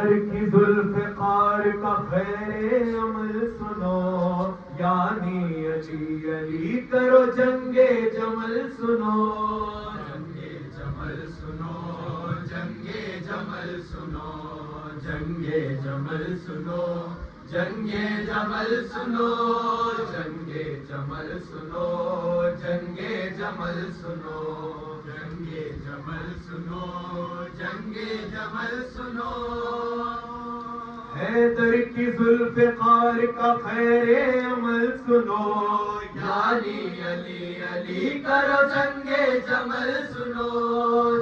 کی ذوالفقار کا خیر عمل سنو، یعنی علی علی کرو جنگ جمل سنو، جنگ جمل سنو، جنگ جمل سنو، جنگ جمل سنو، جنگ جمل سنو، جنگ جمل سنو، جنگ جمل سنو، جنگ جمل سنو، جنگ جمل سنو، حیدر کی ذوالفقار کا خیر عمل سنو، یعنی علی علی کرو جنگ جمل سنو،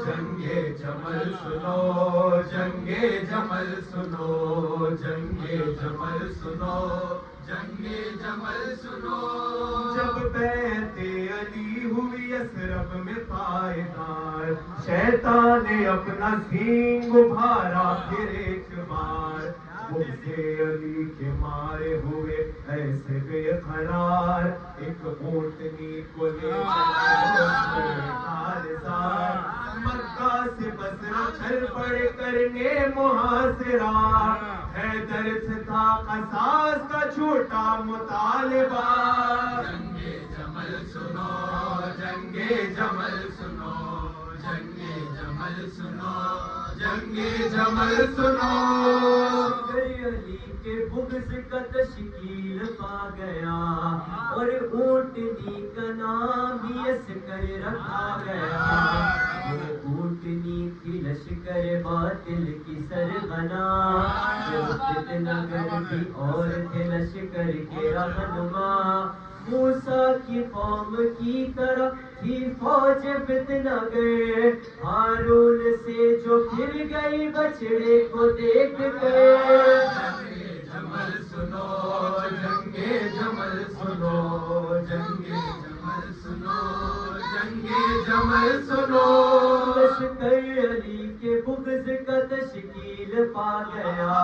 جنگ جمل سنو، جنگ جمل سنو، جنگ جمل سنو، جنگ جمل سنو، جب بیعت علی ہوئی یثرب میں پائیدار، شیطان نے اپنا سینگ ابھارا پھر ایک بار، بغض علی کے مارے ہوئے ایسے بے قرار، ایک اونٹنی کو لے کالزار، مکہ سے بصرہ چل پڑے کرنے محاصرہ، حیدر سے تھا قصاص کا جھوٹا مطالبہ، جنگ جمل سنو، جنگ جمل سنو، جنگ جمل سنو، جنگ جمل سنو، علی کے بغض کا تشکیل پا گیا، اور اونٹنی کا نام یسکر رکھا گیا، وہ اونٹنی تھی لشکر باطل کی سرغنا، وہ فتنہ گر بھی اور تھے لشکر کے رہنما، موسیٰ کی قوم کی طرح تھی فوج فتنہ گر، ہارون سے جو پھر گئی بچڑے کو دیکھ کر، جنگ جمل سنو، جنگ جمل سنو، جنگ جمل سنو، جنگ جمل سنو، لشکر علی کے بغض کا تشکیل پا گیا،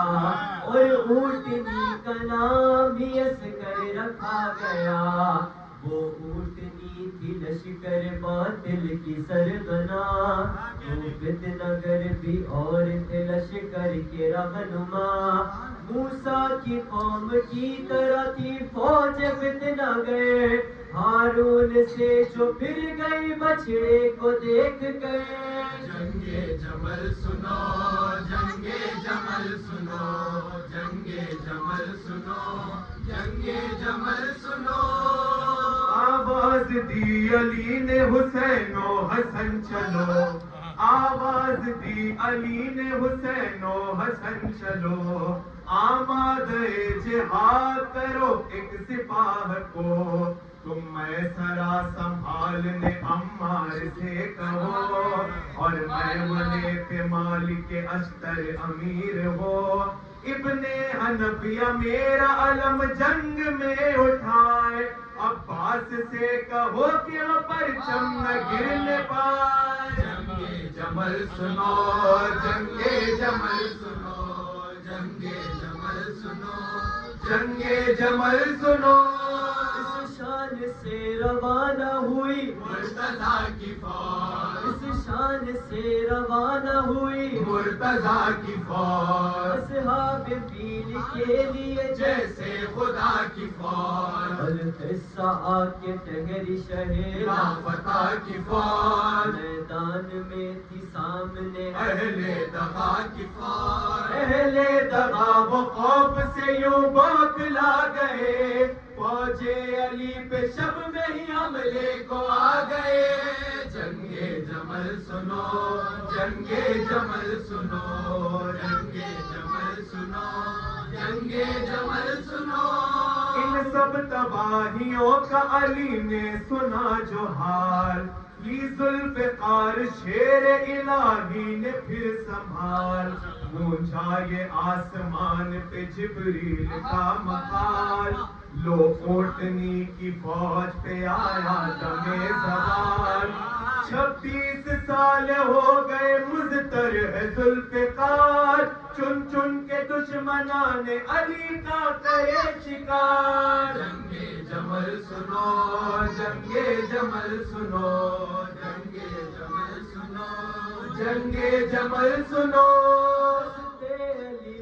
اور اونٹنی کا نام یسکر رکھا گیا، وہ اونٹنی تھی لشکر باطل کی سرغنا، وہ فتنہ گر بھی اور تھے لشکر کے رہنما، موسیٰ کی قوم کی طرح تھی فوج فتنہ گر، ہارون سے جو پھر گئی بچڑے کو دیکھ کر، جنگ جمل سنو، جنگ جمل سنو، جنگ جمل سنو، جنگ جمل سنو، آواز دی علی نے حسین و حسن چلو، آواز دی علی نے حسین و حسن چلو، آمادہ جہاد کرو ایک سپاہ کو، تم میسرا سنبھالنے عمار سے کہو، اور میمنے پہ مالک اشتر امیر ہو، ابن حنفیہ میرا علم جنگ میں اٹھائے، عباس سے کہو کہ پرچم نہ گرنے پائے، جنگ جمل سنو، جنگ جمل سنو، جنگ جمل سنو، جنگ جمل سنو، اس شان سے روانہ ہوئی مرتضیٰ کی فوج، اس شان سے روانہ ہوئی مرتضیٰ کی فوج، اصحاب فیل کے لیے جیسے خدا کی فوج، القصہ آ کے ٹھہری شہر لافتہ کی فوج، میدان میں تھی سامنے اہل دغا کی فوج، اہل دغا وہ خوف سے یوں بوکھلا گئے، فوج علی پہ شب میں ہی حملے کو آ گئے، جنگ جمل سنو، جنگ جمل سنو، جنگ جمل سنو، جنگ جمل سنو، ان سب تباہیوں کا علی نے سنا جو حال، لی ذوالفقار شیر الہی نے پھر سنبھال، گونجا یہ آسمان پہ جبریل کا مقال، لو اونٹنی کی فوج پہ آیا دم زوال، 26 سال ہو گئے مضطر ہے ذوالفقار، چن چن کے دشمنان علی کا کرے شکار، جنگ جمل سنو، جنگ جمل سنو، جنگ جمل سنو، جنگ جمل سنو، علی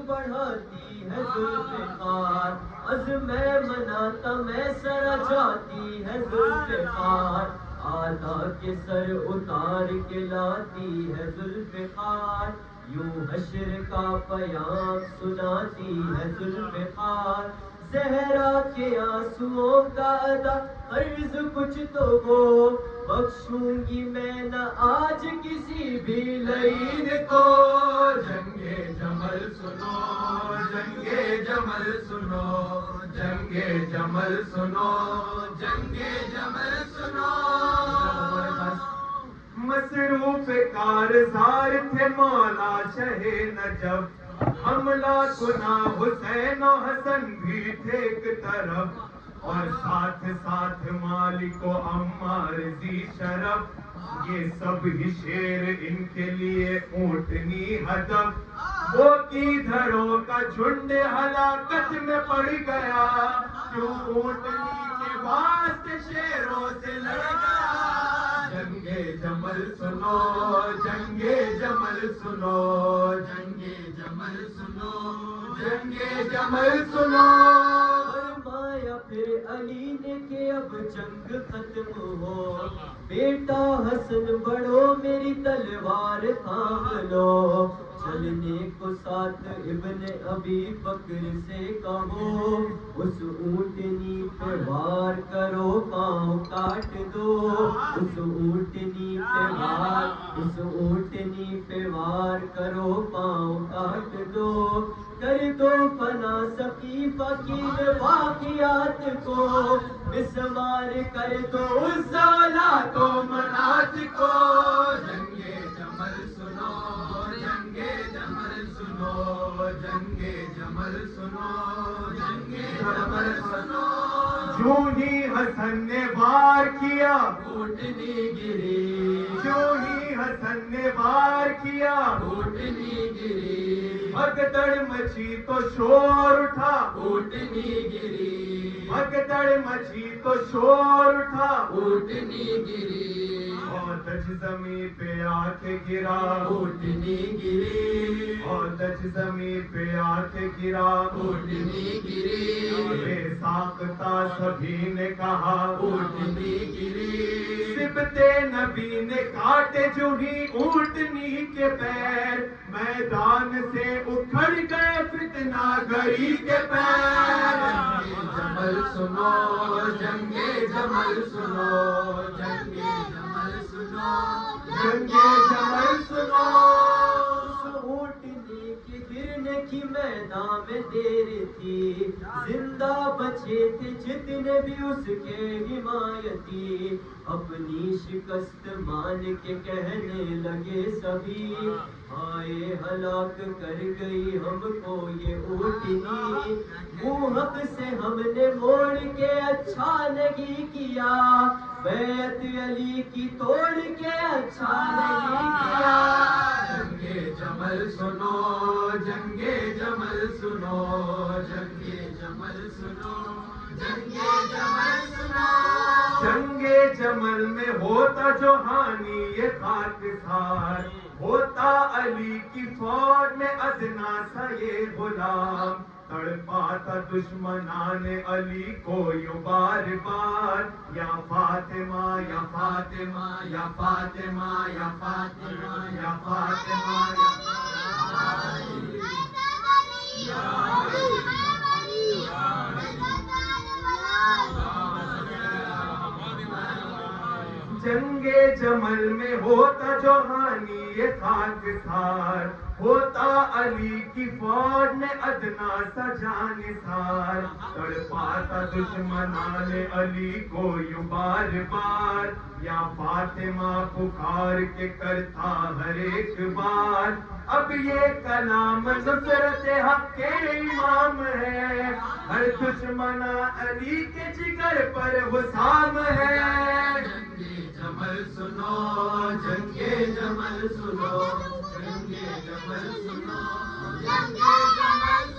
بڑھاتی ہے ذوالفقار، عزم مناتا میں سر جاتی ہے ذوالفقار، آدھا کے سر اتار کے لاتی ہے ذوالفقار، یوں حشر کا پیام سناتی ہے ذوالفقار، زہرا کے آنسوؤں کا ادا قرض کچھ تو وہ بخشوں گی میں نہ آج کسی بھی لعین کو، جنگے جمل سنو، جنگے جمل سنو، جنگے جمل سنو، جنگے جمل سنو، مصروف کارزار تھے مولا شہ نجف، حملہ کنا حسین و حسن بھی تھے ایک طرف، اور ساتھ ساتھ مالک و عمار ذی شرف، یہ سب ہی شیر ان کے لیے اونٹنی ہدف، وہ کی دھڑوں کا جھنڈ ہلاکت میں پڑ گیا، کیوں اونٹنی کے واسطے شیروں سے لڑ گیا، جنگے جمل سنو، جنگے جمل سنو، جنگے جمل سنو، جنگے جمل سنو، فرمایا پھر علی نے کہ اب جنگ ختم ہو، بیٹا حسن بڑھو میری تلوار تھام لو، چلنے کو ساتھ ابن ابی بکر سے کہو، اس اونٹنی پہ وار کرو پاؤں کاٹ دو، اس اونٹنی پہ وار، اس اونٹنی پہ وار کرو پاؤں کاٹ دو، کر دو فنا سقیفہ کی واقعات کو، مسمار کر دو اس ذالات و منات کو، جنگے جمل سنو، جنگے جمل سنو، جنگے جمل سنو، جنگے جمل سنو، جو ہی حسن نے وار کیا اونٹنی گری، جو ہی حسن نے وار کیا اونٹنی گری، بھگدڑ مچی تو شور اٹھا، اونٹنی گری، بھگدڑ مچی تو شور اٹھا، اونٹنی گری، اودج زمیں پہ آ کے گرا، اونٹنی گری، اودج زمیں پہ آ کے گرا، اونٹنی گری، بے ساختہ سبھی نے کہا، اونٹنی گری، سبت نبی نے کاٹے جو ہی اونٹنی کے پیر، میدان سے اکھڑ گئے فتنہ گری کے پیر، جمل سنو، جنگے جمل سنو، جنگے جمل سنو، جنگے جمل سنو، اس اونٹنی کے گرنے کی میدان میں دیر تھی، زندہ بچے تھے جتنے بھی اس کے حمایتی، اپنی شکست مان کے کہنے لگے سبھی، ہائے ہلاک کر گئی ہم کو یہ اونٹنی، منہ حق سے ہم نے موڑ کے اچھا نہیں کیا، بیعت علی کی توڑ کے اچھا نہیں کیا، جنگے جمل سنو، جنگے جمل سنو، جنگے جمل سنو، جنگے جمل سنو، جنگے جمل میں ہوتا جو ہانی یہ خاکسار، ہوتا علی کی فوج میں ادنا سا یہ غلام، تڑپاتا دشمنان علی کو یوں بار بار، یا فاطمہ یا فاطمہ یا فاطمہ یا فاطمہ یا فاطمہ جنگے جمل میں ہوتا جو ہانی یہ خاکسار، ہوتا علی کی فوج میں ادنا سا جانثار، تڑپاتا دشمنان علی کو یوں بار بار، یا فاطمہ پکار کے کرتا ہر ایک بار، اب یہ کلام نصرت حق کے امام ہے، ہر دشمنا علی کے جگر پر حسام ہے، جمل سنو، جنگے جمل سنو، جنگے جمل سنو، جنگے جمل